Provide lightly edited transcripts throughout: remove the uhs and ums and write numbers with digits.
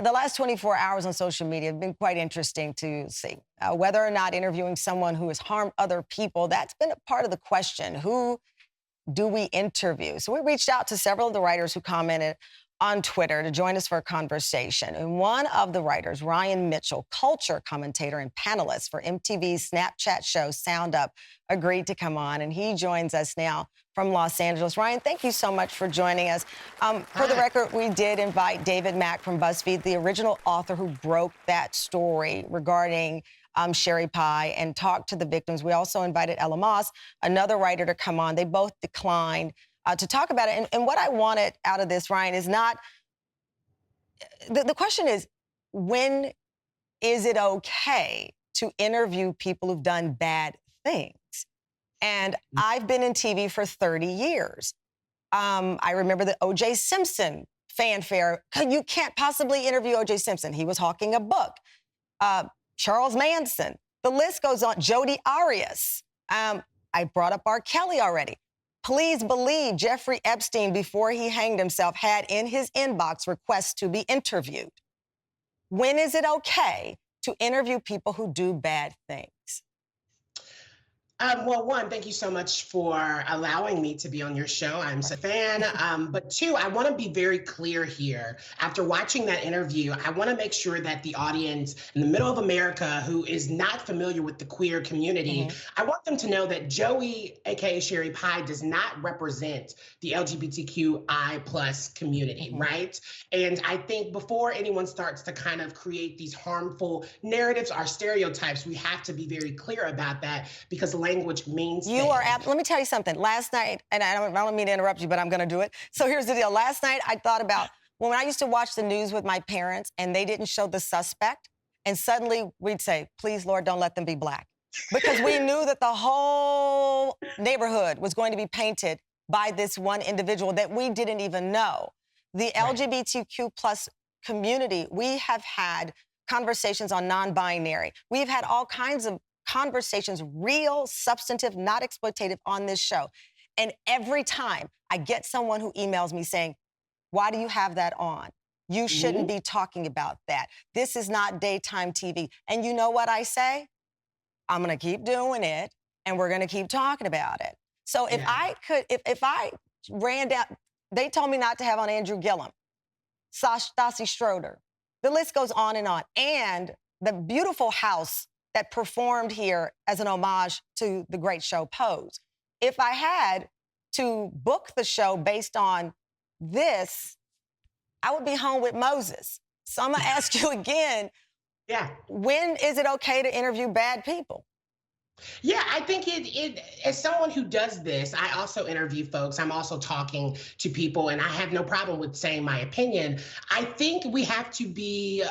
The last 24 hours on social media have been quite interesting to see. Whether or not interviewing someone who has harmed other people, that's been a part of the question. Who do we interview? So we reached out to several of the writers who commented on Twitter to join us for a conversation. And one of the writers, Ryan Mitchell, culture commentator and panelist for MTV's Snapchat show Sound Up, agreed to come on. And he joins us now from Los Angeles. Ryan, thank you so much for joining us. For the record, we did invite David Mack from BuzzFeed, the original author who broke that story regarding Sherry Pie, and talked to the victims. We also invited Ella Moss, another writer, to come on. They both declined to talk about it. And what I wanted out of this, Ryan, is not... The question is, when is it okay to interview people who've done bad things? And I've been in TV for 30 years. I remember the O.J. Simpson fanfare. You can't possibly interview O.J. Simpson. He was hawking a book. Charles Manson. The list goes on. Jodi Arias. I brought up R. Kelly already. Please believe Jeffrey Epstein, before he hanged himself, had in his inbox requests to be interviewed. When is it okay to interview people who do bad things? Well, one, thank you so much for allowing me to be on your show. I'm a fan. But two, I want to be very clear here. After watching that interview, I want to make sure that the audience in the middle of America who is not familiar with the queer community, I want them to know that Joey, aka Sherry Pie, does not represent the LGBTQI plus community, right? And I think before anyone starts to kind of create these harmful narratives or stereotypes, we have to be very clear about that, because language means you are. Let me tell you something. Last night, and I don't mean to interrupt you, but I'm going to do it. So here's the deal. Last night, I thought about when I used to watch the news with my parents and they didn't show the suspect, and suddenly we'd say, please, Lord, don't let them be black. Because we knew that the whole neighborhood was going to be painted by this one individual that we didn't even know. The LGBTQ plus community, we have had conversations on non-binary. We've had all kinds of conversations, real, substantive, not exploitative, on this show. And every time I get someone who emails me saying, why do you have that on? You shouldn't be talking about that. This is not daytime TV. And you know what I say? I'm going to keep doing it, and we're going to keep talking about it. So if I could, if I ran down, they told me not to have on Andrew Gillum, Stassi Schroeder. The list goes on. And the beautiful house that performed here as an homage to the great show Pose. If I had to book the show based on this, I would be home with Moses. So I'm gonna ask you again, when is it okay to interview bad people? Yeah, I think it as someone who does this, I also interview folks. I'm also talking to people, and I have no problem with saying my opinion. I think we have to be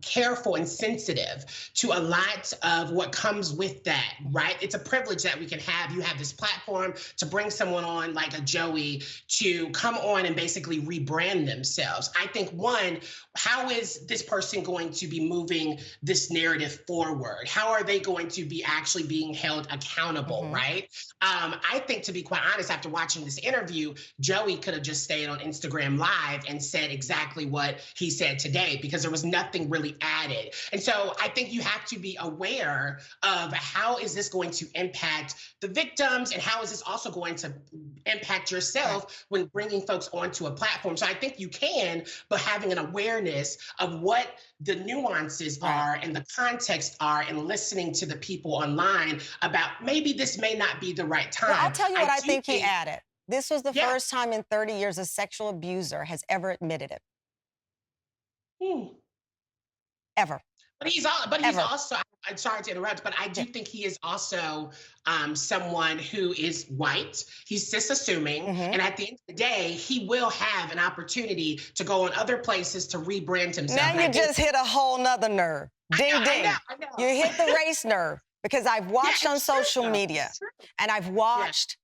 careful and sensitive to a lot of what comes with that, right? It's a privilege that we can have. You have this platform to bring someone on like a Joey to come on and basically rebrand themselves. I think, one, how is this person going to be moving this narrative forward? How are they going to be actually being held accountable, right? I think, to be quite honest, after watching this interview, Joey could have just stayed on Instagram Live and said exactly what he said today, because there was nothing really added. And so I think you have to be aware of how is this going to impact the victims, and how is this also going to impact yourself when bringing folks onto a platform. So I think you can, but having an awareness of what the nuances are and the context are, and listening to the people online about maybe this may not be the right time. Well, I'll tell you what I think he added. This was the first time in 30 years a sexual abuser has ever admitted it. Ever. But he's also, I'm sorry to interrupt, but I do think he is also someone who is white. He's cis-assuming. And at the end of the day, he will have an opportunity to go on other places to rebrand himself. Now you just hit a whole nother nerve. Ding, ding. I know. You hit the race nerve, because I've watched on social media, and I've watched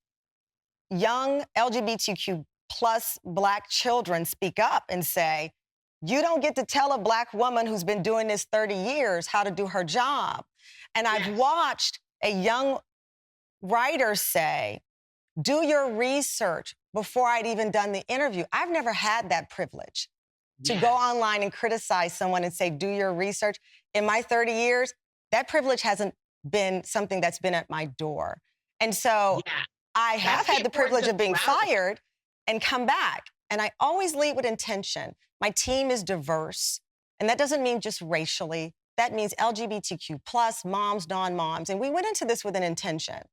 young LGBTQ plus Black children speak up and say, you don't get to tell a Black woman who's been doing this 30 years how to do her job. And I've watched a young writer say, do your research before I'd even done the interview. I've never had that privilege. to go Yes. online and criticize someone and say, do your research. In my 30 years, that privilege hasn't been something that's been at my door. And so Yeah. I have That's the had the importance privilege of of being duality. fired and come back. And I always lead with intention. My team is diverse. And that doesn't mean just racially. That means LGBTQ plus, moms, non-moms. And we went into this with an intention.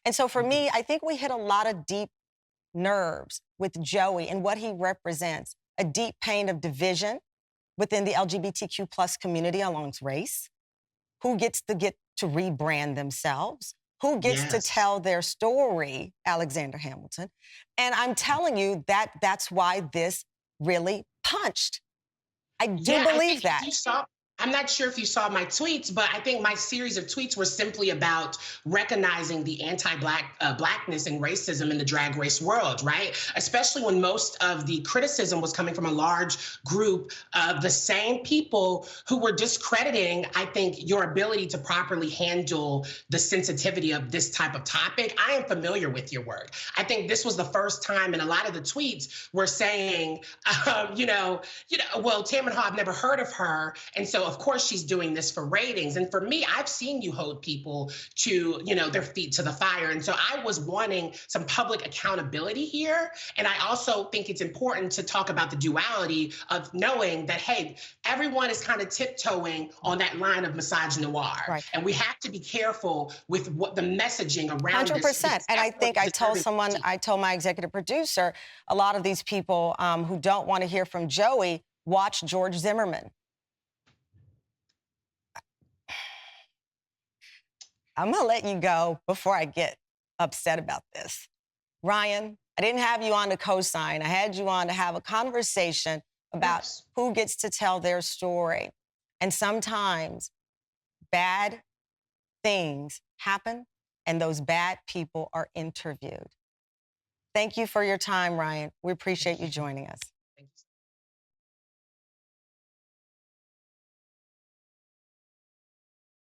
And so for me, I think we hit a lot of deep nerves with Joey and what he represents, a deep pain of division within the LGBTQ plus community along race, who gets to rebrand themselves, who gets to Yes. tell their story, Alexander Hamilton. And I'm telling you that that's why this really punched. I do Yeah, I believe think if that. you saw, I'm not sure if you saw my tweets, but I think my series of tweets were simply about recognizing the anti-black blackness and racism in the drag race world, right? Especially when most of the criticism was coming from a large group of the same people who were discrediting, I think, your ability to properly handle the sensitivity of this type of topic. I am familiar with your work. I think this was the first time, and a lot of the tweets were saying, well, Tamron Hall, I've never heard of her, and so of course she's doing this for ratings. And for me, I've seen you hold people to, their feet to the fire. And so I was wanting some public accountability here. And I also think it's important to talk about the duality of knowing that, hey, everyone is kind of tiptoeing on that line of misogynoir. Right. And we have to be careful with what the messaging around 100%. And I think I told my executive producer, a lot of these people who don't want to hear from Joey, watch George Zimmerman. I'm going to let you go before I get upset about this. Ryan, I didn't have you on to co-sign. I had you on to have a conversation about who gets to tell their story. And sometimes bad things happen and those bad people are interviewed. Thank you for your time, Ryan. We appreciate you joining us.